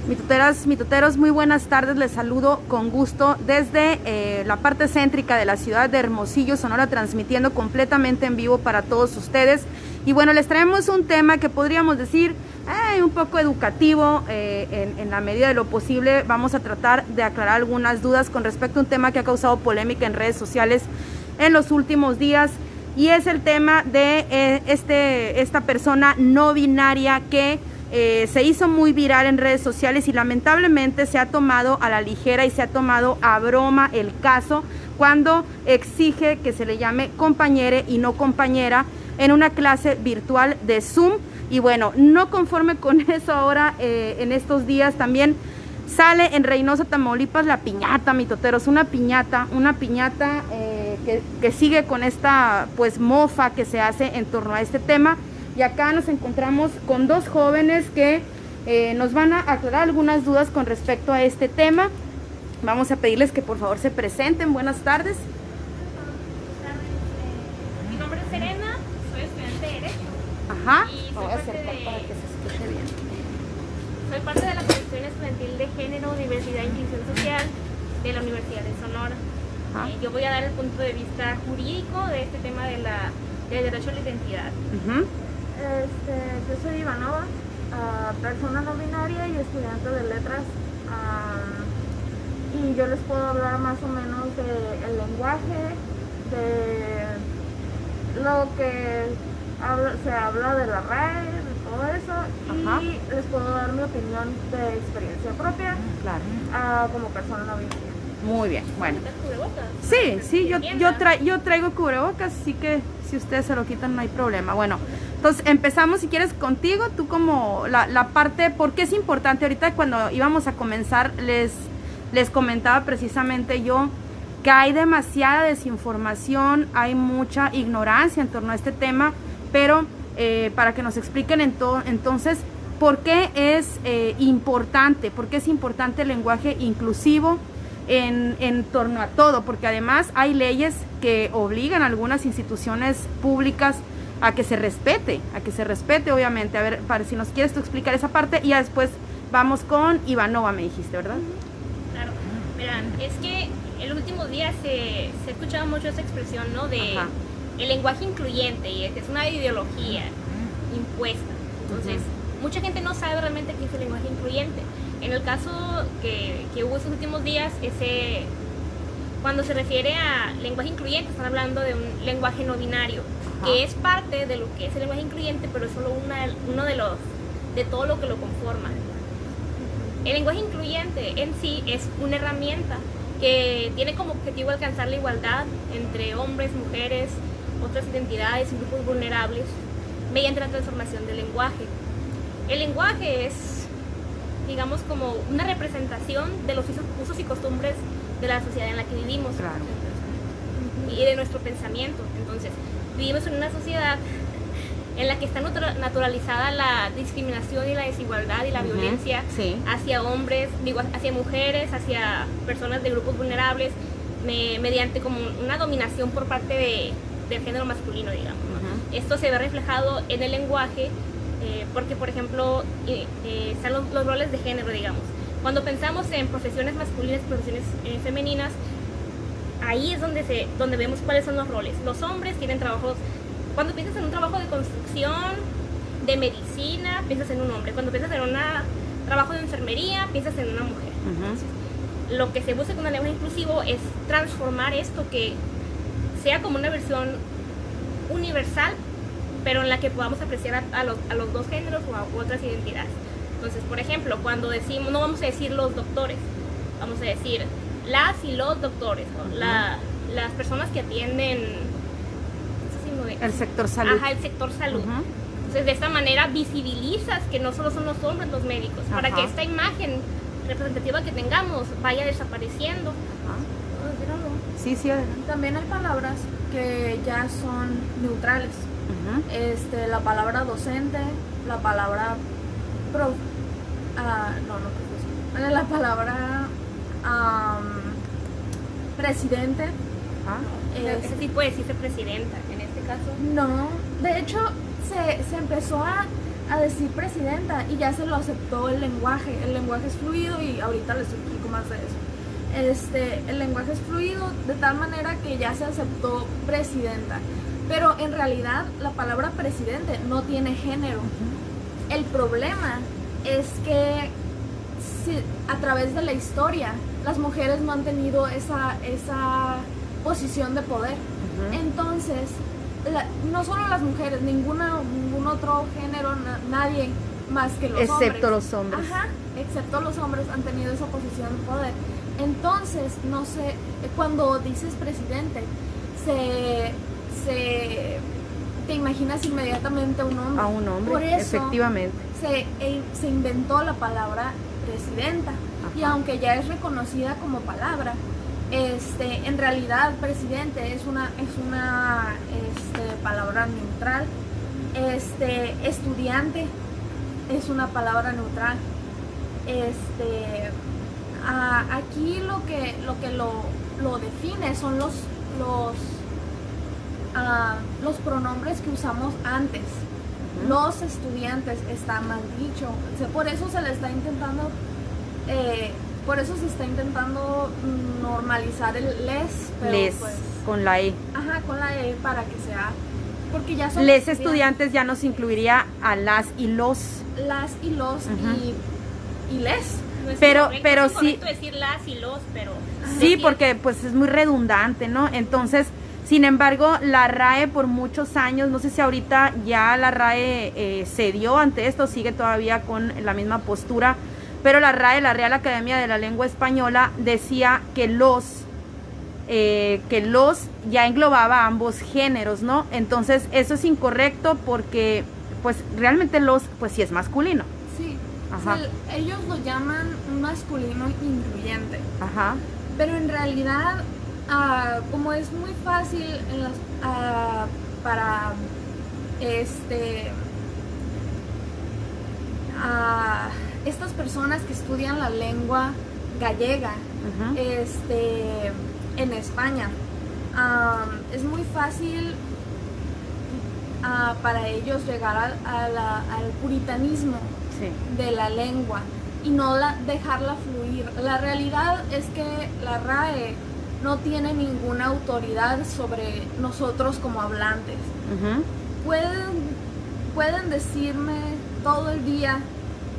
Mitoteros, muy buenas tardes, les saludo con gusto desde la parte céntrica de la ciudad de Hermosillo, Sonora, transmitiendo completamente en vivo para todos ustedes. Y bueno, les traemos un tema que podríamos decir un poco educativo, en la medida de lo posible. Vamos a tratar de aclarar algunas dudas con respecto a un tema que ha causado polémica en redes sociales en los últimos días, y es el tema de esta persona no binaria que se hizo muy viral en redes sociales y lamentablemente se ha tomado a la ligera y se ha tomado a broma el caso cuando exige que se le llame compañere y no compañera en una clase virtual de Zoom. Y bueno, no conforme con eso, ahora en estos días también sale en Reynosa, Tamaulipas, la piñata, mitoteros, una piñata que sigue con esta pues mofa que se hace en torno a este tema. Y acá nos encontramos con dos jóvenes que nos van a aclarar algunas dudas con respecto a este tema. Vamos a pedirles que por favor se presenten. Buenas tardes. Mi nombre es Serena, soy estudiante de Derecho. Ajá. Y voy a acercar para que se escuche bien. Soy parte de la Comisión Estudiantil de Género, Diversidad e Inclusión Social de la Universidad de Sonora. Yo voy a dar el punto de vista jurídico de este tema del derecho a la identidad. Yo soy Ivanova, persona no binaria y estudiante de letras, y yo les puedo hablar más o menos del lenguaje, de lo que se habla de la RAE, de todo eso. Ajá. Y les puedo dar mi opinión de experiencia propia, claro, como persona no binaria. Muy bien, bueno. Sí, yo traigo cubrebocas, así que si ustedes se lo quitan no hay problema. Bueno, entonces empezamos, si quieres, contigo, tú como la parte, ¿por qué es importante? Ahorita cuando íbamos a comenzar les comentaba precisamente yo que hay demasiada desinformación, hay mucha ignorancia en torno a este tema, pero para que nos expliquen entonces por qué es importante, por qué es importante el lenguaje inclusivo en torno a todo, porque además hay leyes que obligan a algunas instituciones públicas a que se respete, obviamente. A ver, para si nos quieres tú explicar esa parte y ya después vamos con Ivanova, me dijiste, ¿verdad? Claro, verán, es que en los últimos días se ha escuchado mucho esa expresión, ¿no? De el lenguaje incluyente, y es una ideología impuesta. Entonces, mucha gente no sabe realmente qué es el lenguaje incluyente. En el caso que hubo estos últimos días, cuando se refiere a lenguaje incluyente, están hablando de un lenguaje no binario, que es parte de lo que es el lenguaje incluyente, pero es solo uno de todo lo que lo conforma. El lenguaje incluyente en sí es una herramienta que tiene como objetivo alcanzar la igualdad entre hombres, mujeres, otras identidades y grupos vulnerables mediante la transformación del lenguaje. El lenguaje es, digamos, como una representación de los usos y costumbres de la sociedad en la que vivimos, claro, y de nuestro pensamiento. Entonces, vivimos en una sociedad en la que está naturalizada la discriminación y la desigualdad y la violencia hacia hombres, hacia mujeres, hacia personas de grupos vulnerables, mediante como una dominación por parte del género masculino, digamos, ¿no? Esto se ve reflejado en el lenguaje, porque, por ejemplo, están los roles de género, digamos. Cuando pensamos en profesiones masculinas y profesiones femeninas, ahí es donde vemos cuáles son los roles. Los hombres tienen trabajos. Cuando piensas en un trabajo de construcción, de medicina, piensas en un hombre. Cuando piensas en un trabajo de enfermería, piensas en una mujer. Entonces, lo que se busca con el lenguaje inclusivo es transformar esto, que sea como una versión universal, pero en la que podamos apreciar a los dos géneros o a otras identidades. Entonces, por ejemplo, cuando decimos, no vamos a decir los doctores, vamos a decir las y los doctores, ¿no? Las personas que atienden el sector salud. Ajá, el sector salud. Entonces, de esta manera visibilizas que no solo son los hombres los médicos, para que esta imagen representativa que tengamos vaya desapareciendo. Sí, adelante. También hay palabras que ya son neutrales. La palabra docente, la palabra la palabra presidente. Ese sí puede decirse presidenta en este caso. No, de hecho se empezó a a decir presidenta y ya se lo aceptó el lenguaje es fluido y ahorita les explico más de eso. El lenguaje es fluido de tal manera que ya se aceptó presidenta, pero en realidad la palabra presidente no tiene género. El problema es que a través de la historia las mujeres no han tenido esa posición de poder. Entonces, no solo las mujeres, ningún otro género, nadie más que los hombres. Excepto los hombres. Ajá, excepto los hombres han tenido esa posición de poder. Entonces, no sé, cuando dices presidente, te imaginas inmediatamente a un hombre. A un hombre, por eso, efectivamente. Se inventó la palabra presidenta. Ajá. Y aunque ya es reconocida como palabra, en realidad presidente es una palabra neutral. Estudiante es una palabra neutral. Aquí lo que lo define son los pronombres que usamos antes. Los estudiantes, está mal dicho. Por eso se le está intentando por eso se está intentando normalizar el les, pero les, pues, con la E. Ajá, con la E para que sea, porque ya son les estudiantes ya nos incluiría a las y los. Las y los y les. No es pero correcto, pero es sí decir las y los, pero sí, porque pues es muy redundante, ¿no? Entonces, sin embargo, la RAE por muchos años, no sé si ahorita ya la RAE cedió ante esto, sigue todavía con la misma postura, pero la RAE, la Real Academia de la Lengua Española, decía que los ya englobaba ambos géneros, ¿no? Entonces, eso es incorrecto porque, pues, realmente los, pues sí es masculino. Sí, ajá. O sea, ellos lo llaman masculino incluyente. Ajá. Pero en realidad, como es muy fácil para estas personas que estudian la lengua gallega en España, es muy fácil para ellos llegar al puritanismo de la lengua y no dejarla fluir. La realidad es que la RAE no tiene ninguna autoridad sobre nosotros como hablantes. Pueden decirme todo el día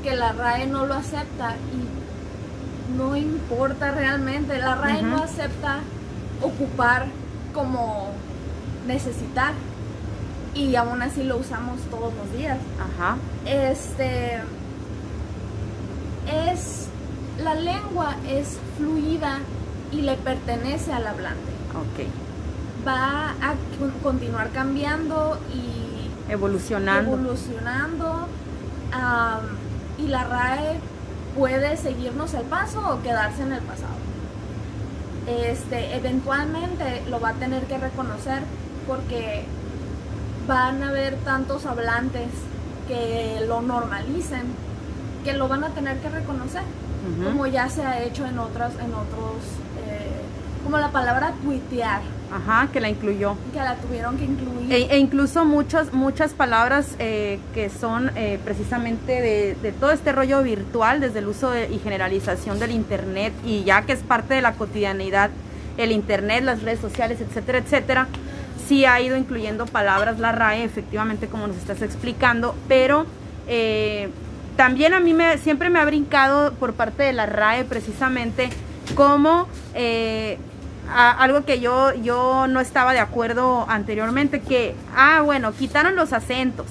que la RAE no lo acepta y no importa realmente. La RAE no acepta ocupar como necesitar y aún así lo usamos todos los días. Ajá. La lengua es fluida y le pertenece al hablante. Okay. Va a continuar cambiando y evolucionando. Y la RAE puede seguirnos el paso o quedarse en el pasado. Eventualmente lo va a tener que reconocer porque van a haber tantos hablantes que lo normalicen que lo van a tener que reconocer, como ya se ha hecho en otros, como la palabra tuitear. Ajá, que la incluyó. Que la tuvieron que incluir. E incluso muchas palabras que son precisamente de todo este rollo virtual, desde el uso y generalización del internet, y ya que es parte de la cotidianidad, el internet, las redes sociales, etcétera, etcétera, sí ha ido incluyendo palabras la RAE, efectivamente, como nos estás explicando, pero también a mí siempre me ha brincado por parte de la RAE precisamente como algo que yo no estaba de acuerdo anteriormente, que, bueno, quitaron los acentos.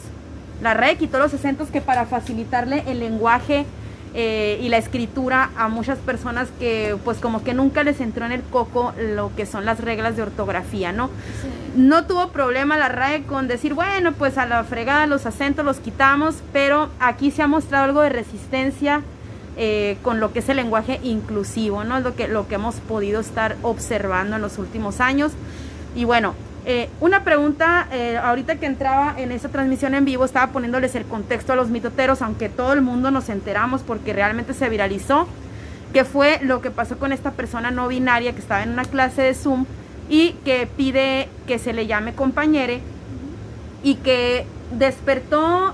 La RAE quitó los acentos que para facilitarle el lenguaje y la escritura a muchas personas que pues como que nunca les entró en el coco lo que son las reglas de ortografía, ¿no? Sí. No tuvo problema la RAE con decir, bueno, pues a la fregada los acentos los quitamos, pero aquí se ha mostrado algo de resistencia con lo que es el lenguaje inclusivo, ¿no? Es lo que hemos podido estar observando en los últimos años. Y bueno, una pregunta, ahorita que entraba en esa transmisión en vivo, estaba poniéndoles el contexto a los mitoteros, aunque todo el mundo nos enteramos porque realmente se viralizó, que fue lo que pasó con esta persona no binaria que estaba en una clase de Zoom y que pide que se le llame compañere y que despertó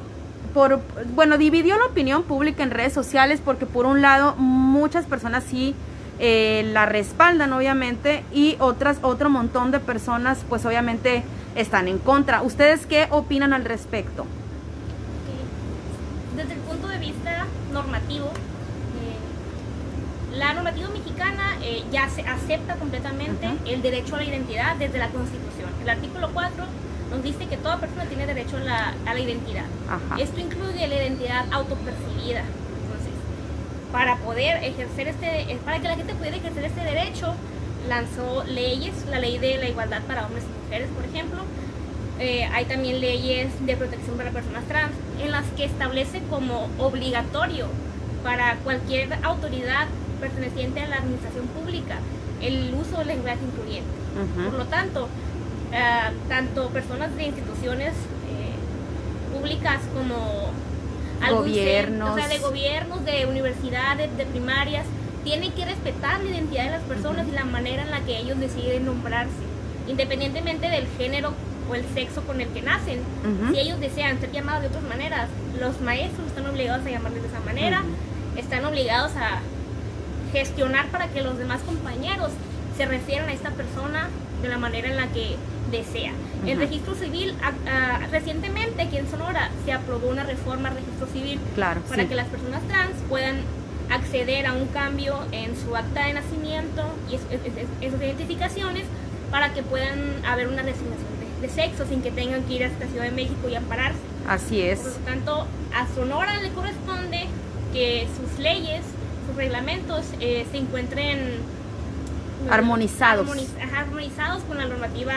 bueno, dividió la opinión pública en redes sociales porque por un lado muchas personas sí la respaldan obviamente y otro montón de personas pues obviamente están en contra. ¿Ustedes qué opinan al respecto? Desde el punto de vista normativo, la normativa mexicana ya se acepta completamente el derecho a la identidad desde la Constitución. El artículo 4 nos dice que toda persona tiene derecho a la identidad. Esto incluye la identidad autopercibida. Entonces, para poder ejercer para que la gente pudiera ejercer este derecho, lanzó leyes, la ley de la igualdad para hombres y mujeres, por ejemplo. Hay también leyes de protección para personas trans, en las que establece como obligatorio para cualquier autoridad perteneciente a la administración pública el uso del lenguaje incluyente. Por lo tanto, tanto personas de instituciones públicas como gobiernos, de gobiernos, de universidades, de primarias, tienen que respetar la identidad de las personas y la manera en la que ellos deciden nombrarse, independientemente del género o el sexo con el que nacen. Si ellos desean ser llamados de otras maneras, los maestros están obligados a llamarles de esa manera, están obligados a gestionar para que los demás compañeros se refieran a esta persona de la manera en la que desea. El registro civil, recientemente aquí en Sonora se aprobó una reforma al registro civil para que las personas trans puedan acceder a un cambio en su acta de nacimiento y esas identificaciones para que puedan haber una designación de sexo sin que tengan que ir hasta Ciudad de México y ampararse. Así es. Por lo tanto, a Sonora le corresponde que sus leyes, sus reglamentos se encuentren armonizados con la normativa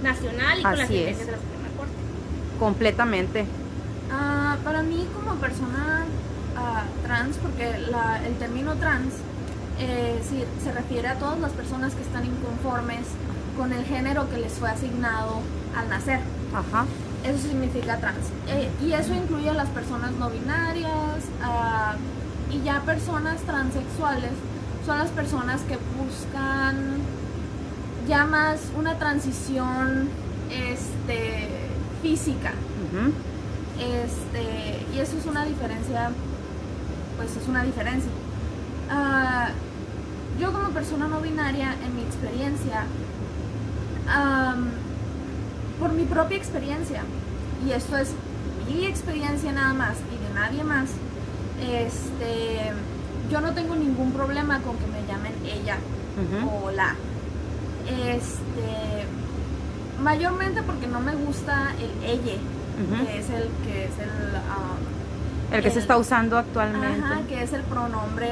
nacional y con las sentencias de la Suprema Corte. Completamente. Para mí como persona trans, porque el término trans sí, se refiere a todas las personas que están inconformes con el género que les fue asignado al nacer. Eso significa trans. Y eso incluye a las personas no binarias y ya personas transexuales son las personas que buscan ya más una transición física. Y eso es una diferencia, pues es una diferencia. Yo como persona no binaria, en mi experiencia, por mi propia experiencia, y esto es mi experiencia nada más y de nadie más, yo no tengo ningún problema con que me llamen ella o la. Mayormente porque no me gusta el elle, que es el que se está usando actualmente. Que es el pronombre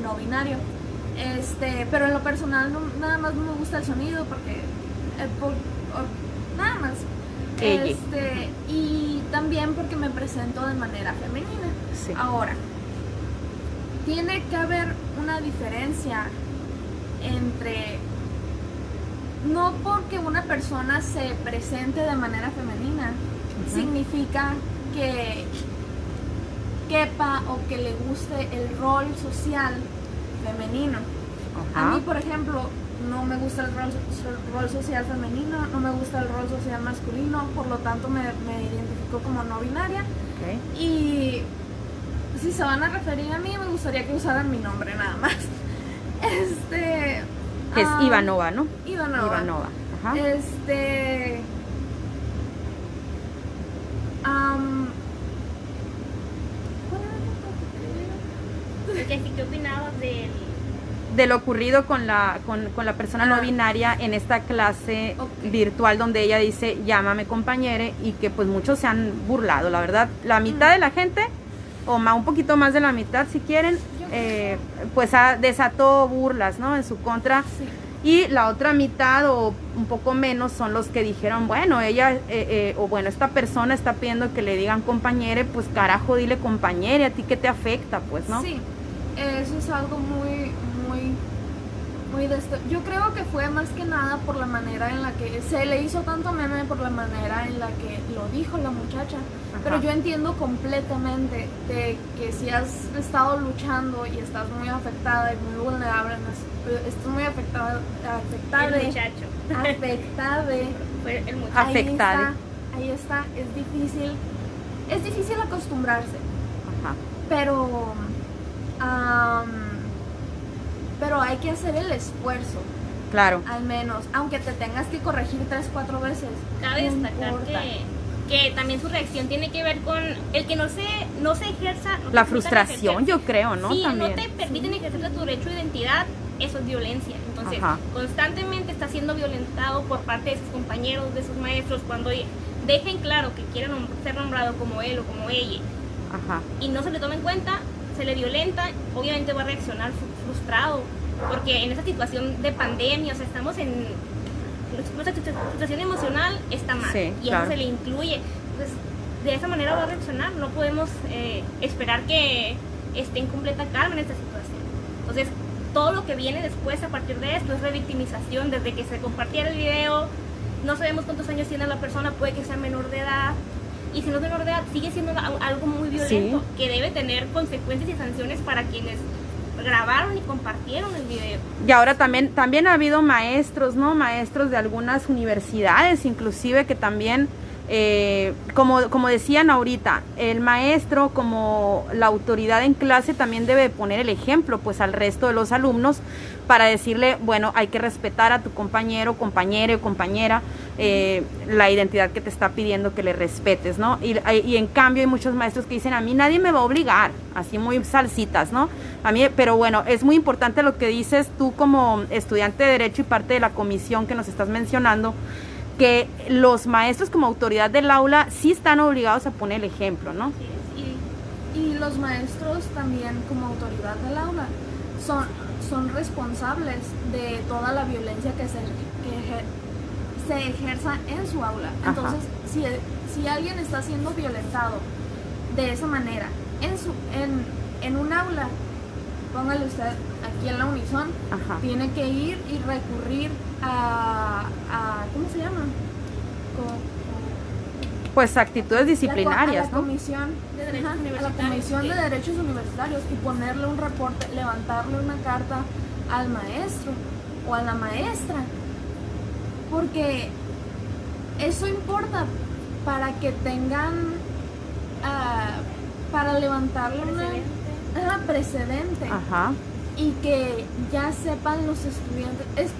no binario. Pero en lo personal nada más no me gusta el sonido porque nada más. Y también porque me presento de manera femenina. Ahora, tiene que haber una diferencia entre, no porque una persona se presente de manera femenina significa que quepa o que le guste el rol social femenino. A mí, por ejemplo, no me gusta el rol social femenino, no me gusta el rol social masculino, por lo tanto me identifico como no binaria. Y si se van a referir a mí, me gustaría que usaran mi nombre nada más. Es Ivanova, ¿no? Ivanova. ¿Qué opinabas de lo ocurrido con la persona no binaria en esta clase virtual donde ella dice llámame compañere, y que pues muchos se han burlado, la verdad, la mitad de la gente o un poquito más de la mitad si quieren, pues desató burlas, ¿no?, en su contra. Y la otra mitad o un poco menos son los que dijeron, bueno, ella esta persona está pidiendo que le digan compañere, pues carajo, dile compañere, a ti qué te afecta, pues, ¿no? Sí, eso es algo muy yo creo que fue más que nada por la manera en la que se le hizo tanto meme, por la manera en la que lo dijo la muchacha. Pero yo entiendo completamente de que si has estado luchando y estás muy afectada y muy vulnerable, estás muy afectada. El muchacho. Afectada. Fue el muchacho. Ahí está, es difícil es difícil acostumbrarse, Ajá. pero hay que hacer el esfuerzo. Claro. Al menos, aunque te tengas que corregir 3-4 veces. Cabe no destacar importa. que también su reacción tiene que ver con el que no se ejerza. No te La permitan frustración, ejercer. yo creo, ¿no? Sí, También. no te permiten ejercer tu derecho de identidad, eso es violencia. Entonces, Ajá. constantemente está siendo violentado por parte de sus compañeros, de sus maestros, cuando dejen claro que quieren ser nombrado como él o como ella Ajá. y no se le toma en cuenta, se le violenta, obviamente va a reaccionar frustrado, porque en esa situación de pandemia, o sea, estamos en nuestra situación emocional está mal, Sí, y claro. eso se le incluye. Entonces, de esa manera va a reaccionar, no podemos esperar que esté en completa calma en esta situación. Entonces, todo lo que viene después a partir de esto es revictimización, desde que se compartiera el video, no sabemos cuántos años tiene la persona, puede que sea menor de edad, y si no es menor de edad, sigue siendo algo muy violento, Sí. que debe tener consecuencias y sanciones para quienes grabaron y compartieron el video. Y ahora también ha habido maestros, ¿no? Maestros de algunas universidades, inclusive, que también, como decían ahorita, el maestro como la autoridad en clase también debe poner el ejemplo, pues, al resto de los alumnos, para decirle, bueno, hay que respetar a tu compañero, compañera o compañera, la identidad que te está pidiendo que le respetes, ¿no? Y en cambio hay muchos maestros que dicen, a mí nadie me va a obligar, así muy salsitas, ¿no? A mí, pero bueno, es muy importante lo que dices tú como estudiante de Derecho y parte de la comisión que nos estás mencionando, que los maestros como autoridad del aula sí están obligados a poner el ejemplo, ¿no? Y los maestros también como autoridad del aula son responsables de toda la violencia que se ejerza en su aula. Ajá. Entonces, si alguien está siendo violentado de esa manera en un aula, póngale usted aquí en la Unison, Ajá. tiene que ir y recurrir a ¿cómo se llama? Pues actitudes disciplinarias, a la ¿no? comisión De Derechos a la Universitarios, comisión sí. de derechos universitarios y ponerle un reporte, levantarle una carta al maestro o a la maestra, porque eso importa para que tengan para levantarle una precedente Ajá. y que ya sepan los estudiantes, es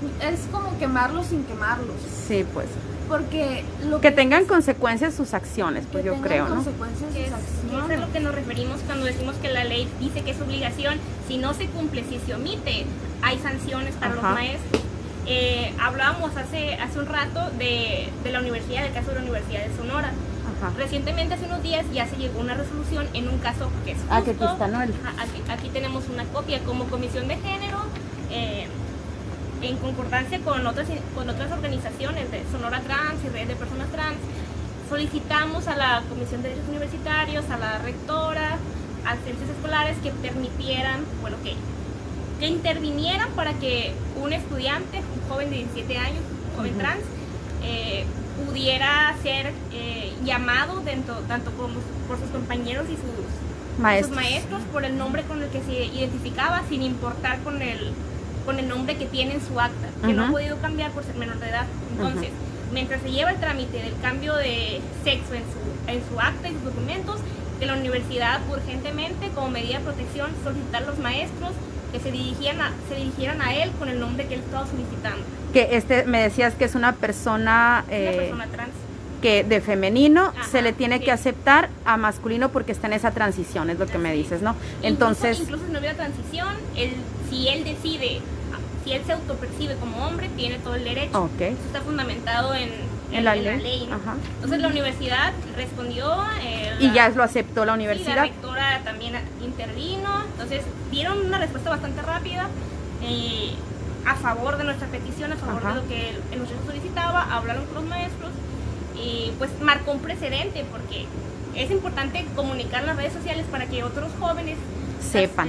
como quemarlos sin quemarlos, Sí, pues. porque lo Que tengan consecuencias sus acciones, pues que yo tengan creo, ¿no? consecuencias Que sus es a acciones. lo que nos referimos cuando decimos que la ley dice que es obligación. Si no se cumple, si se omite, hay sanciones para Ajá. los maestros. Hablábamos hace un rato de la universidad, del caso de la Universidad de Sonora. Ajá. Recientemente, hace unos días, ya se llegó una resolución en un caso que es justo. Ah, que aquí está, ¿no? Aquí tenemos una copia como Comisión de Género, en concordancia con otras organizaciones de Sonora Trans y Red de Personas Trans. Solicitamos a la Comisión de Derechos Universitarios, a la rectora, a ciencias escolares que permitieran, bueno, que intervinieran para que un estudiante, un joven de 17 años, un joven trans, pudiera ser llamado tanto por sus compañeros y sus maestros por el nombre con el que se identificaba, sin importar con el nombre que tiene en su acta, que no ha podido cambiar por ser menor de edad. Entonces, mientras se lleva el trámite del cambio de sexo en su acta y sus documentos, que la universidad urgentemente, como medida de protección, solicitar a los maestros que se dirigieran a él con el nombre que él estaba solicitando. Que me decías que es una persona, Una persona trans. que de femenino Ajá, se le tiene sí. que aceptar a masculino porque está en esa transición, es lo que me dices, ¿no? Entonces, Incluso si no hubiera transición, si él decide, si él se autopercibe como hombre, tiene todo el derecho. ok, Eso está fundamentado en la la ley. ley, ¿no? Ajá. Entonces la universidad respondió. Y ya lo aceptó la Sí, la universidad. rectora también intervino. Entonces dieron una respuesta bastante rápida a favor de nuestra petición, a favor Ajá. de lo que el muchacho solicitaba. Hablaron con los maestros y pues marcó un precedente, porque es importante comunicar en las redes sociales para que otros jóvenes Sepan.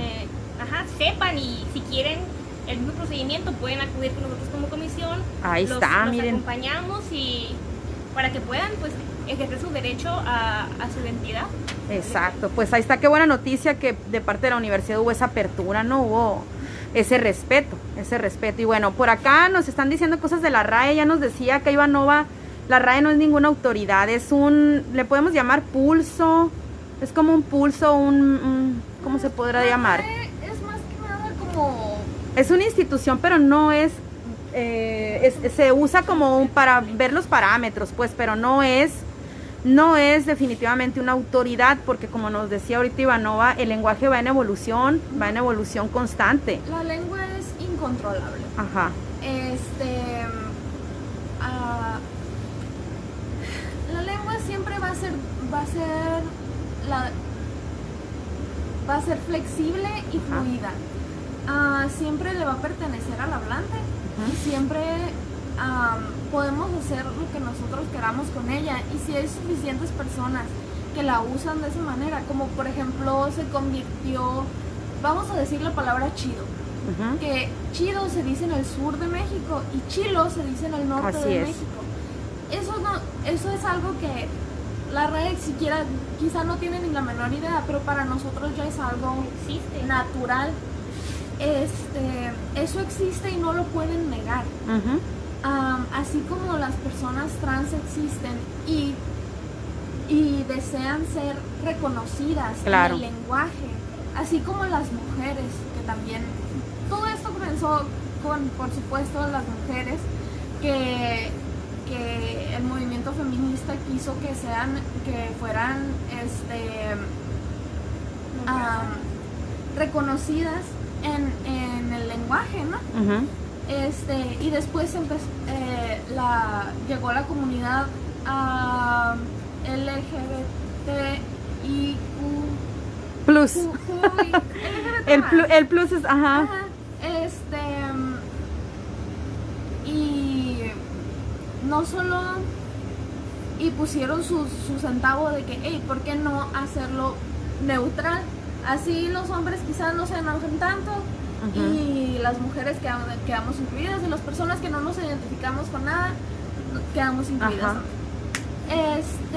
sepan, y si quieren el mismo procedimiento pueden acudir con nosotros como comisión. Ahí está, los miren. acompañamos y para que puedan pues ejercer su derecho a su identidad. Exacto, pues ahí está, qué buena noticia que de parte de la universidad hubo esa apertura, no hubo ese respeto. Y bueno, por acá nos están diciendo cosas de la RAE, ya nos decía que Ivanova La RAE no es ninguna autoridad, es le podemos llamar pulso, es como un pulso, ¿cómo se podrá llamar? Es más que nada como... Es una institución, pero no es, se usa como para ver los parámetros, pues, pero no es definitivamente una autoridad, porque como nos decía ahorita Ivanova, el lenguaje va en evolución constante. La lengua es incontrolable. Ajá. La lengua siempre va a ser flexible y fluida. Siempre le va a pertenecer al hablante y siempre podemos hacer lo que nosotros queramos con ella. Y si hay suficientes personas que la usan de esa manera, como por ejemplo se convirtió, vamos a decir la palabra chido, que chido se dice en el sur de México y chilo se dice en el norte de México. Eso es algo que la RAE quizá no tiene ni la menor idea, pero para nosotros ya es algo natural. Eso existe y no lo pueden negar. Así como las personas trans existen y desean ser reconocidas en el lenguaje, así como las mujeres, que también todo esto comenzó con, por supuesto, las mujeres que el movimiento feminista quiso que fueran reconocidas en el lenguaje, ¿no? Y después llegó la comunidad LGBTIQ plus. El plus es y no solo pusieron su centavo de que, hey, ¿por qué no hacerlo neutral? Así los hombres quizás no se enojen tanto y las mujeres quedamos incluidas y las personas que no nos identificamos con nada quedamos incluidas.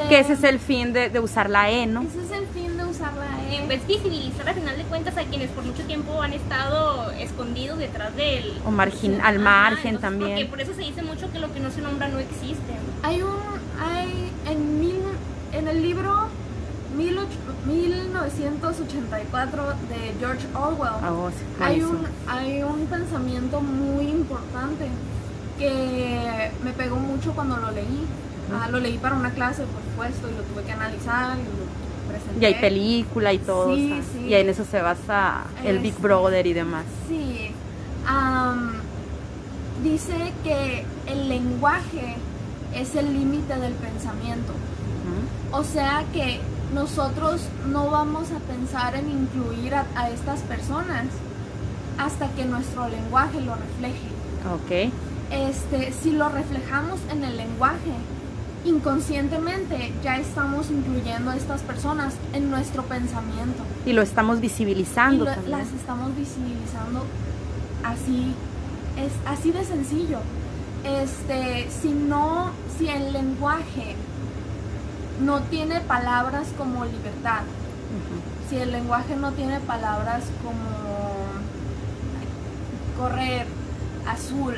Que ese es el fin de usar la E, ¿no? Ese es el fin de usar la E. Pues visibilizar al final de cuentas a quienes por mucho tiempo han estado escondidos detrás del... O al margen también. Porque por eso se dice mucho que lo que no se nombra no existe. En el libro 1984 de George Orwell, hay un pensamiento muy importante que me pegó mucho cuando lo leí. Lo leí para una clase, por supuesto, y lo tuve que analizar y lo presenté. Y hay película y todo, sí. Y en eso se basa el Big Brother y demás. Sí. Dice que el lenguaje es el límite del pensamiento. O sea que nosotros no vamos a pensar en incluir a estas personas hasta que nuestro lenguaje lo refleje. Ok. Si lo reflejamos en el lenguaje, inconscientemente ya estamos incluyendo a estas personas en nuestro pensamiento. Y lo estamos visibilizando también. Las estamos visibilizando así, es así de sencillo. Si el lenguaje no tiene palabras como libertad, si el lenguaje no tiene palabras como correr, azul,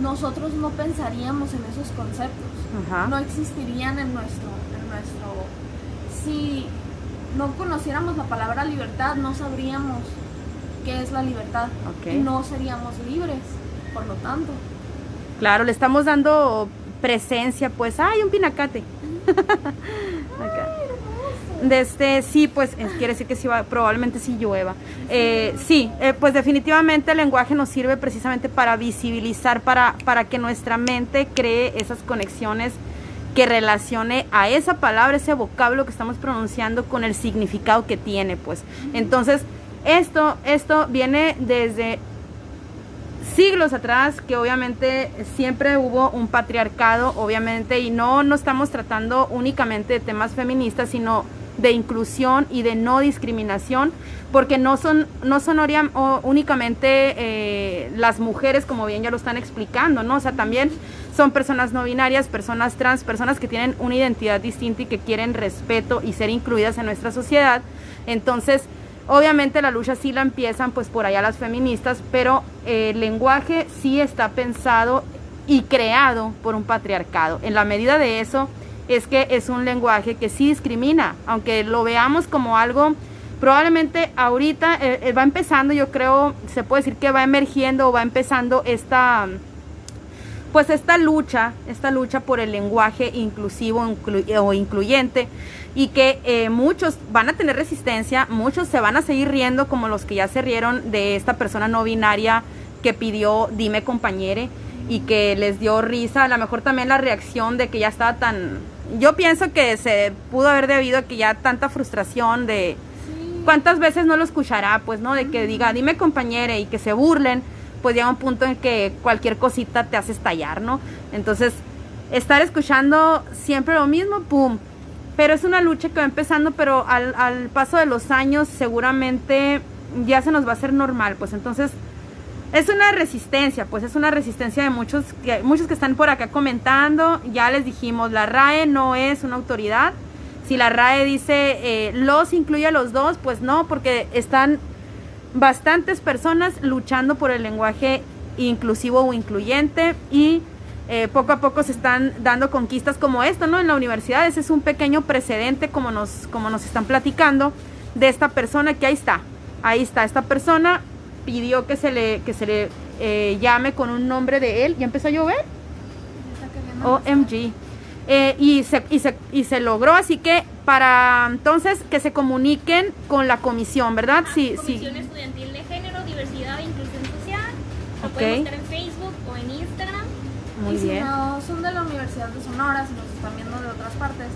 nosotros no pensaríamos en esos conceptos. No existirían en nuestro. Si no conociéramos la palabra libertad, no sabríamos qué es la libertad. Y no seríamos libres, por lo tanto. Claro, le estamos dando presencia, pues. ¡Ay, un pinacate! Sí, pues quiere decir que sí probablemente sí llueva. Pues definitivamente el lenguaje nos sirve precisamente para visibilizar, para que nuestra mente cree esas conexiones, que relacione a esa palabra, ese vocablo que estamos pronunciando con el significado que tiene, pues. Entonces, esto viene desde siglos atrás, que obviamente siempre hubo un patriarcado, obviamente, y no estamos tratando únicamente de temas feministas, sino de inclusión y de no discriminación, porque no son únicamente las mujeres, como bien ya lo están explicando, ¿no? O sea, también son personas no binarias, personas trans, personas que tienen una identidad distinta y que quieren respeto y ser incluidas en nuestra sociedad. Entonces, obviamente la lucha sí la empiezan pues por allá las feministas, pero el lenguaje sí está pensado y creado por un patriarcado. En la medida de eso es que es un lenguaje que sí discrimina, aunque lo veamos como algo, probablemente ahorita va empezando, yo creo, se puede decir que va emergiendo o va empezando esta lucha por el lenguaje inclusivo o incluyente, y que muchos van a tener resistencia, muchos se van a seguir riendo, como los que ya se rieron de esta persona no binaria que pidió dime compañere, y que les dio risa. A lo mejor también la reacción de que ya estaba tan, yo pienso que se pudo haber debido a que ya tanta frustración de cuántas veces no lo escuchará, pues, ¿no? De que diga dime compañere y que se burlen, pues llega un punto en que cualquier cosita te hace estallar, ¿no? Entonces, estar escuchando siempre lo mismo, pum. Pero es una lucha que va empezando, pero al paso de los años seguramente ya se nos va a hacer normal, pues. Entonces, es una resistencia, pues es una resistencia de muchos que están por acá comentando. Ya les dijimos, la RAE no es una autoridad. Si la RAE dice los incluye a los dos, pues no, porque están bastantes personas luchando por el lenguaje inclusivo o incluyente, y poco a poco se están dando conquistas como esto, ¿no? En la universidad ese es un pequeño precedente, como nos están platicando, de esta persona que ahí está, esta persona pidió que se le llame con un nombre de él. ¿Ya empezó a llover? OMG. Y se logró, así que para entonces que se comuniquen con la comisión, ¿verdad? Sí, Comisión Estudiantil de Género, Diversidad e Inclusión Social. Lo pueden buscar en Facebook o en Instagram. Muy bien. Si no son de la Universidad de Sonora, si nos están viendo de otras partes,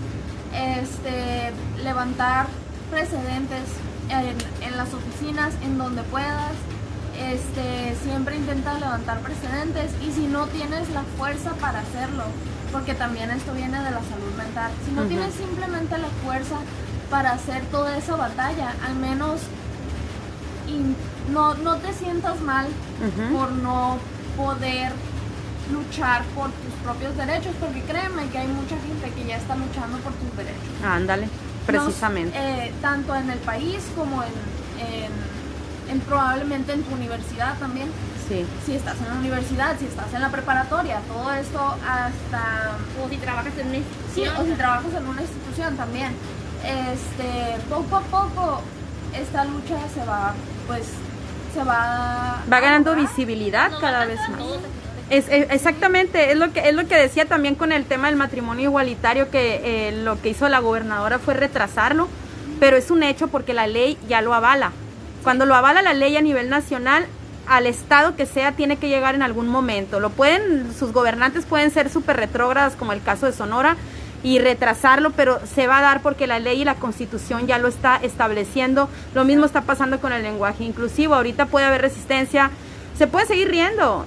levantar precedentes en las oficinas, en donde puedas. Siempre intenta levantar precedentes, y si no tienes la fuerza para hacerlo, porque también esto viene de la salud mental, si no tienes simplemente la fuerza para hacer toda esa batalla, al menos no te sientas mal por no poder luchar por tus propios derechos, porque créeme que hay mucha gente que ya está luchando por tus derechos. Ándale, precisamente. Tanto en el país como en probablemente en tu universidad también. Sí. Si estás en la universidad, si estás en la preparatoria, todo esto hasta... O si trabajas en una institución. Sí, o si trabajas en una institución también. Poco a poco esta lucha va ganando visibilidad cada vez más. Exactamente, es lo que decía también con el tema del matrimonio igualitario, que lo que hizo la gobernadora fue retrasarlo, pero es un hecho porque la ley ya lo avala. Cuando lo avala la ley a nivel nacional, al estado que sea tiene que llegar en algún momento. Sus gobernantes pueden ser súper retrógradas, como el caso de Sonora, y retrasarlo, pero se va a dar porque la ley y la constitución ya lo está estableciendo. Lo mismo está pasando con el lenguaje inclusivo. Ahorita puede haber resistencia, se puede seguir riendo,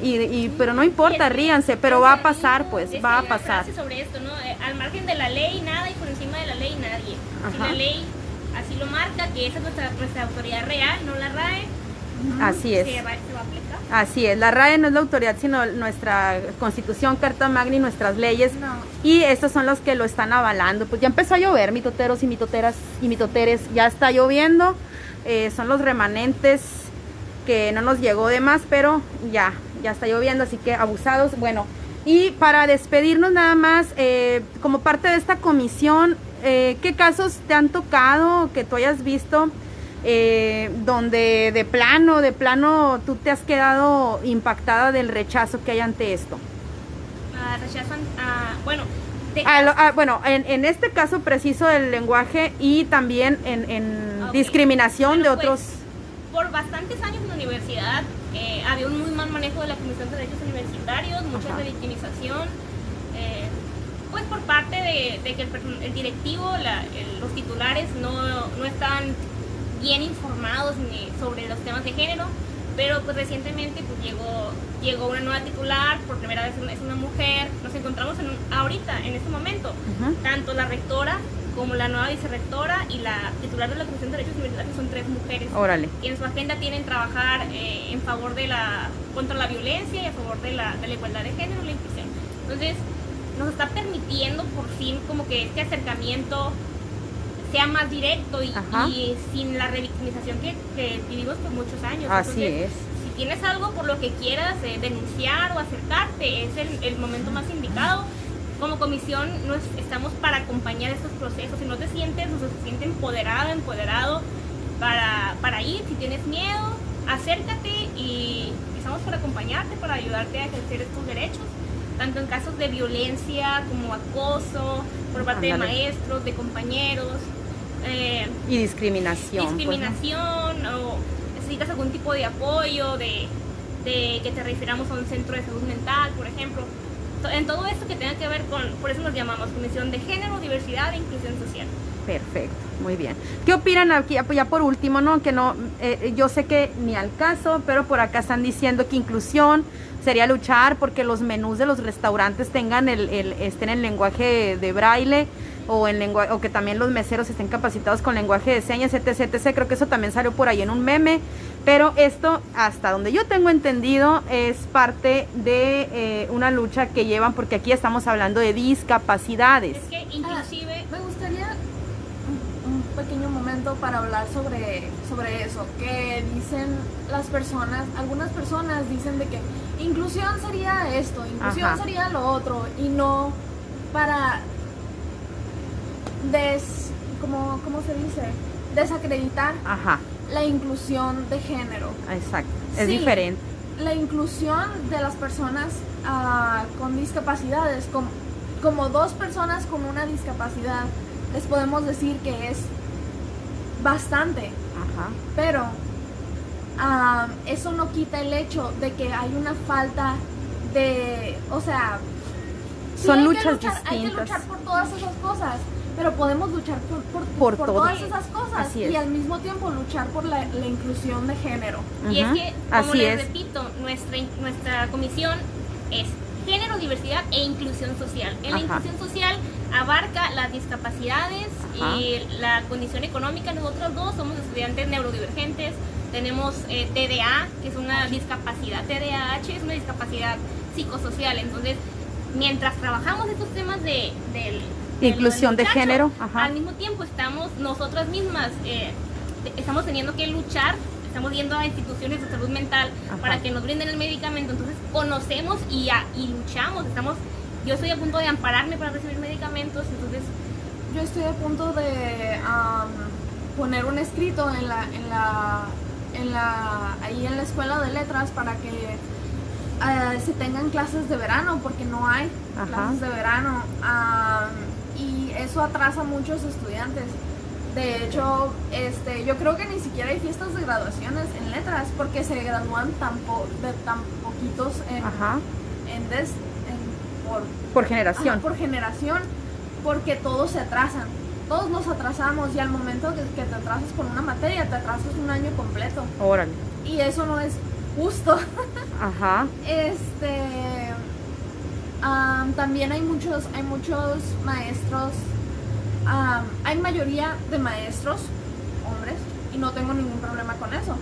pero no importa, ríanse, pero va a pasar, pues, va a pasar. Sobre esto, ¿no? Al margen de la ley nada, y por encima de la ley nadie. Si la ley así lo marca, que esa es nuestra autoridad real, no la RAE. Así es. Se va a aplicar. Así es, la RAE no es la autoridad, sino nuestra constitución, Carta Magna y nuestras leyes. No. Y estos son los que lo están avalando. Pues ya empezó a llover, mitoteros y mitoteras y mitoteres. Ya está lloviendo. Son los remanentes que no nos llegó de más, pero ya está lloviendo, así que abusados. Bueno, y para despedirnos nada más, como parte de esta comisión, ¿qué casos te han tocado que tú hayas visto donde de plano tú te has quedado impactada del rechazo que hay ante esto? Bueno, en este caso preciso del lenguaje, y también en discriminación de otros. Por bastantes años en la universidad había un muy mal manejo de la Comisión de Derechos Universitarios, mucha revictimización, pues por parte de que el directivo, los titulares no estaban bien informados sobre los temas de género, pero pues recientemente pues llegó una nueva titular, por primera vez es una mujer. Nos encontramos ahorita, en este momento, tanto la rectora como la nueva vicerrectora y la titular de la Comisión de Derechos Universitarios son 3 mujeres. Órale. Y en su agenda tienen trabajar en favor contra la violencia y a favor de la igualdad de género y la inclusión. Entonces, nos está permitiendo por fin como que este acercamiento sea más directo y sin la revictimización que vivimos por muchos años. Así Entonces, es. Si tienes algo por lo que quieras denunciar o acercarte, es el momento más indicado. Como comisión estamos para acompañar estos procesos. Si no te sientes o se siente empoderado para ir, si tienes miedo, acércate y estamos para acompañarte, para ayudarte a ejercer estos derechos, tanto en casos de violencia como acoso por parte de maestros, de compañeros. Y discriminación. O necesitas algún tipo de apoyo, de que te refiramos a un centro de salud mental, por ejemplo. En todo esto que tenga que ver por eso nos llamamos Comisión de Género, Diversidad e Inclusión Social. Perfecto, muy bien. ¿Qué opinan aquí? Ya por último, ¿no? Que no, yo sé que ni al caso, pero por acá están diciendo que inclusión sería luchar porque los menús de los restaurantes tengan estén en lenguaje de braille o que también los meseros estén capacitados con lenguaje de señas, etc. Creo que eso también salió por ahí en un meme, pero esto, hasta donde yo tengo entendido, es parte de una lucha que llevan, porque aquí estamos hablando de discapacidades. Es que inclusive me gustaría un pequeño momento para hablar sobre eso, que dicen las personas, algunas personas dicen de que inclusión sería esto, inclusión sería lo otro, y no para ¿cómo se dice? Desacreditar la inclusión de género. Exacto, es diferente. La inclusión de las personas con discapacidades, como dos personas con una discapacidad, les podemos decir que es bastante, pero eso no quita el hecho de que hay una falta de, o sea, son luchas distintas. Hay que luchar por todas esas cosas, pero podemos luchar por todas esas cosas y al mismo tiempo luchar por la inclusión de género. Y es que, como les repito, nuestra comisión es género, diversidad e inclusión social. En la inclusión social abarca las discapacidades y la condición económica. Nosotros dos somos estudiantes neurodivergentes, tenemos TDA, que es una discapacidad, TDAH es una discapacidad psicosocial. Entonces, mientras trabajamos estos temas de inclusión de género, al mismo tiempo estamos nosotras mismas, estamos teniendo que luchar, estamos yendo a instituciones de salud mental para que nos brinden el medicamento. Entonces conocemos y luchamos. Yo estoy a punto de ampararme para recibir medicamentos, entonces yo estoy a punto de poner un escrito ahí en la escuela de letras para que se tengan clases de verano, porque no hay clases de verano, y eso atrasa a muchos estudiantes. De hecho, yo creo que ni siquiera hay fiestas de graduaciones en letras, porque se gradúan de tan poquitos por generación. Por generación, porque todos se atrasan. Todos nos atrasamos, y al momento que te atrasas con una materia, te atrasas un año completo. Órale. Y eso no es justo. También hay muchos maestros, hay mayoría de maestros hombres, y no tengo ningún problema con eso.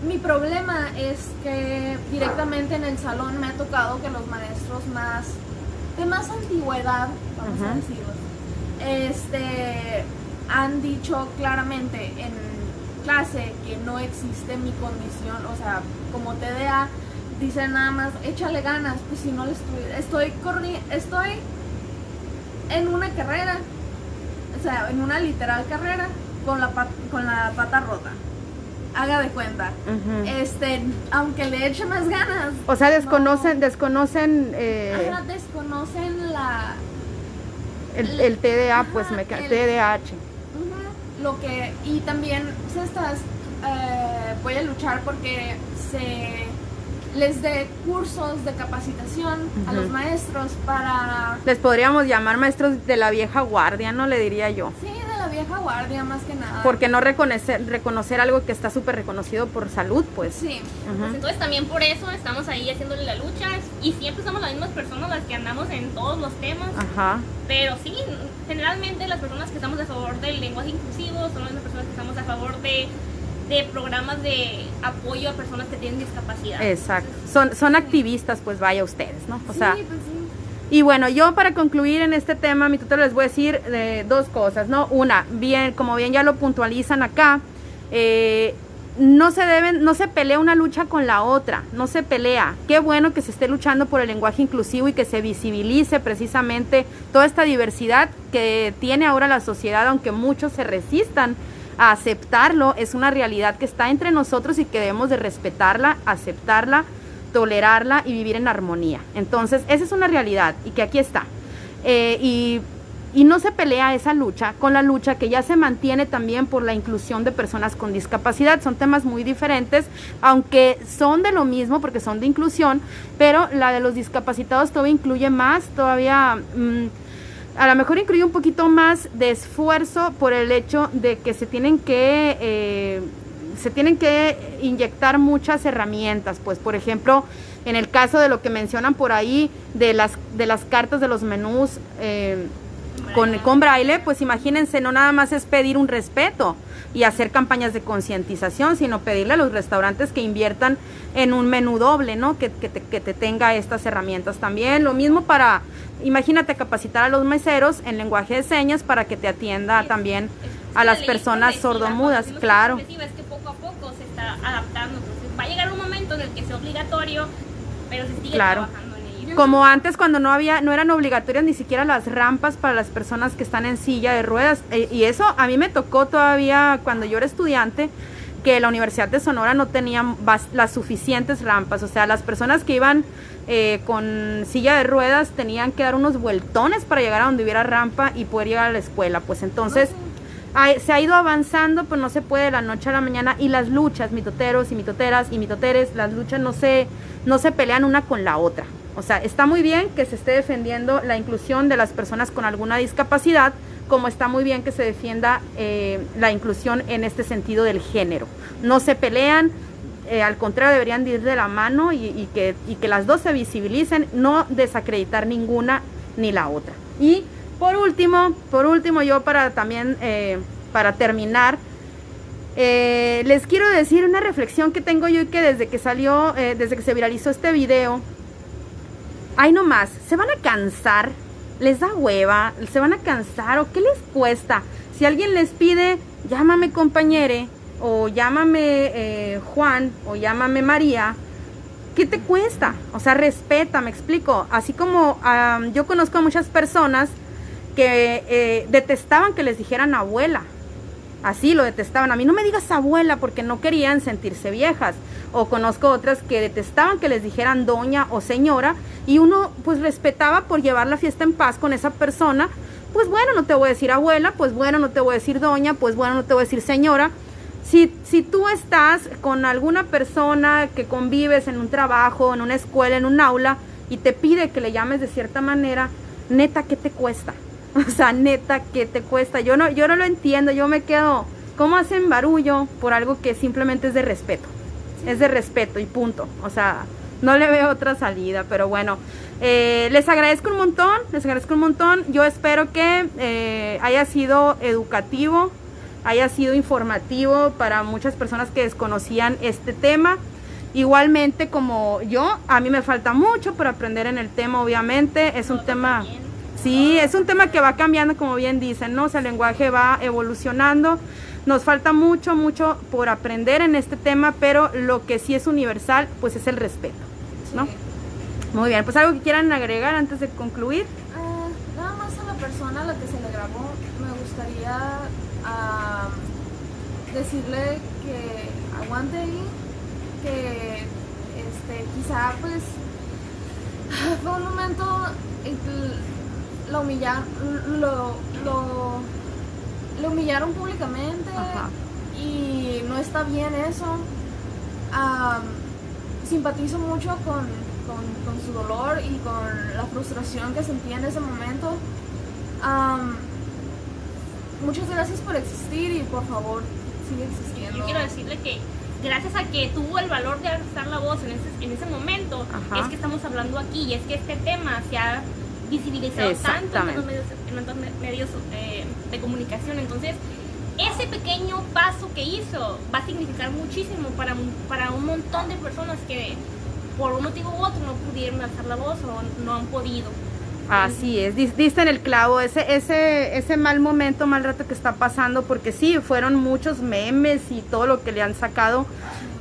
Mi problema es que directamente en el salón me ha tocado que los maestros de más antigüedad, vamos a decirlo, han dicho claramente en clase que no existe mi condición, o sea, como TDA, dicen nada más, échale ganas. Pues si no estoy en una carrera, o sea, en una literal carrera con la pata rota. Haga de cuenta. Aunque le eche más ganas. O sea, desconocen desconocen el TDA, pues TDAH. Y también voy a luchar porque les dé cursos de capacitación a los maestros para... Les podríamos llamar maestros de la vieja guardia, ¿no? Le diría yo. Sí, de la vieja guardia, más que nada. Porque no reconocer algo que está súper reconocido por salud, pues. Sí. Pues entonces también por eso estamos ahí haciéndole la lucha, y siempre somos las mismas personas las que andamos en todos los temas. Pero sí, generalmente las personas que estamos a favor del lenguaje inclusivo son las personas que estamos a favor de programas de apoyo a personas que tienen discapacidad. Exacto. Son activistas, pues vaya ustedes, ¿no? O sea, pues sí. Y bueno, yo para concluir en este tema, mi tutor, les voy a decir dos cosas, ¿no? Una, como bien ya lo puntualizan acá, no se pelea una lucha con la otra, no se pelea. Qué bueno que se esté luchando por el lenguaje inclusivo y que se visibilice precisamente toda esta diversidad que tiene ahora la sociedad, aunque muchos se resistan a aceptarlo. Es una realidad que está entre nosotros y que debemos de respetarla, aceptarla, tolerarla y vivir en armonía. Entonces, esa es una realidad y que aquí está. Y no se pelea esa lucha con la lucha que ya se mantiene también por la inclusión de personas con discapacidad. Son temas muy diferentes, aunque son de lo mismo porque son de inclusión, pero la de los discapacitados todavía incluye más, todavía a lo mejor incluye un poquito más de esfuerzo por el hecho de que se tienen que inyectar muchas herramientas. Pues, por ejemplo, en el caso de lo que mencionan por ahí, de las cartas de los menús, con braille, pues imagínense, no nada más es pedir un respeto y hacer campañas de concientización, sino pedirle a los restaurantes que inviertan en un menú doble, ¿no? Que te tenga estas herramientas también. Lo mismo para, imagínate, capacitar a los meseros en lenguaje de señas para que te atienda también a las personas sordomudas, claro. Es que poco a poco se está adaptando, entonces va a llegar un momento en el que sea obligatorio, pero se sigue trabajando en ello. Como antes, cuando no eran obligatorias ni siquiera las rampas para las personas que están en silla de ruedas, y eso a mí me tocó todavía cuando yo era estudiante, que la Universidad de Sonora no tenía las suficientes rampas. O sea, las personas que iban con silla de ruedas tenían que dar unos vueltones para llegar a donde hubiera rampa y poder llegar a la escuela. Pues entonces se ha ido avanzando, pues no se puede de la noche a la mañana. Y las luchas, mitoteros y mitoteras y mitoteres, las luchas no se pelean una con la otra. O sea, está muy bien que se esté defendiendo la inclusión de las personas con alguna discapacidad, como está muy bien que se defienda la inclusión en este sentido del género. No se pelean, al contrario, deberían ir de la mano y que las dos se visibilicen, no desacreditar ninguna ni la otra. Y por último, yo para terminar, les quiero decir una reflexión que tengo yo y que desde que se viralizó este video, ay, no más, se van a cansar, les da hueva, se van a cansar, o qué les cuesta. Si alguien les pide, llámame compañere, o llámame Juan, o llámame María, ¿qué te cuesta? O sea, respeta, me explico. Así como yo conozco a muchas personas que detestaban que les dijeran abuela. Así lo detestaban. A mí no me digas abuela, porque no querían sentirse viejas. O conozco otras que detestaban que les dijeran doña o señora, y uno pues respetaba por llevar la fiesta en paz con esa persona. Pues bueno, no te voy a decir abuela, pues bueno, no te voy a decir doña, pues bueno, no te voy a decir señora. Si tú estás con alguna persona que convives en un trabajo, en una escuela, en un aula, y te pide que le llames de cierta manera, neta, ¿qué te cuesta? O sea, neta, ¿qué te cuesta? Yo no lo entiendo, yo me quedo, ¿cómo hacen barullo por algo que simplemente es de respeto? Es de respeto y punto. O sea, no le veo otra salida, pero bueno, les agradezco un montón. Yo espero que haya sido educativo, haya sido informativo para muchas personas que desconocían este tema. Igualmente como yo, a mí me falta mucho por aprender en el tema, obviamente. Es un tema... Sí, es un tema que va cambiando, como bien dicen, ¿no? O sea, el lenguaje va evolucionando. Nos falta mucho por aprender en este tema, pero lo que sí es universal, pues es el respeto, ¿no? Sí. Muy bien, pues algo que quieran agregar antes de concluir. Nada más a la persona a la que se le grabó, me gustaría decirle que aguante ahí, que quizá pues fue un momento en que lo humillaron públicamente. Ajá. Y no está bien eso. Simpatizo mucho con su dolor y con la frustración que sentía en ese momento. Muchas gracias por existir y por favor sigue existiendo. Yo quiero decirle que gracias a que tuvo el valor de alzar la voz en ese momento, ajá, es que estamos hablando aquí, y es que este tema se ha visibilizado tanto en los medios de comunicación. Entonces, ese pequeño paso que hizo va a significar muchísimo para un montón de personas que por un motivo u otro no pudieron alzar la voz o no han podido. Así es, diste en el clavo, ese mal momento, mal rato que está pasando, porque sí, fueron muchos memes y todo lo que le han sacado,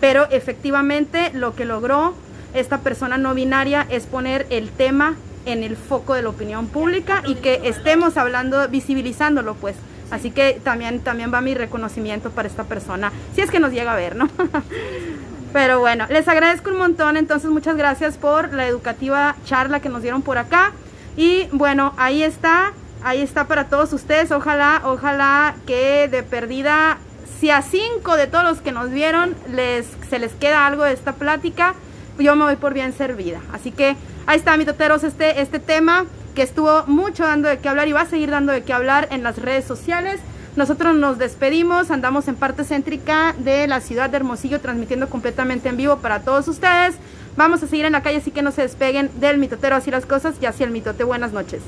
pero efectivamente lo que logró esta persona no binaria es poner el tema en el foco de la opinión pública y que estemos hablando, visibilizándolo, pues. Así que también va mi reconocimiento para esta persona, si es que nos llega a ver, ¿no? Pero bueno, les agradezco un montón, entonces muchas gracias por la educativa charla que nos dieron por acá. Y bueno, ahí está para todos ustedes. Ojalá que de perdida, si a 5 de todos los que nos vieron se les queda algo de esta plática, yo me voy por bien servida. Así que ahí está, mitoteros, este tema que estuvo mucho dando de qué hablar y va a seguir dando de qué hablar en las redes sociales. Nosotros nos despedimos, andamos en parte céntrica de la ciudad de Hermosillo, transmitiendo completamente en vivo para todos ustedes. Vamos a seguir en la calle, así que no se despeguen del mitotero, así las cosas y así el mitote. Buenas noches.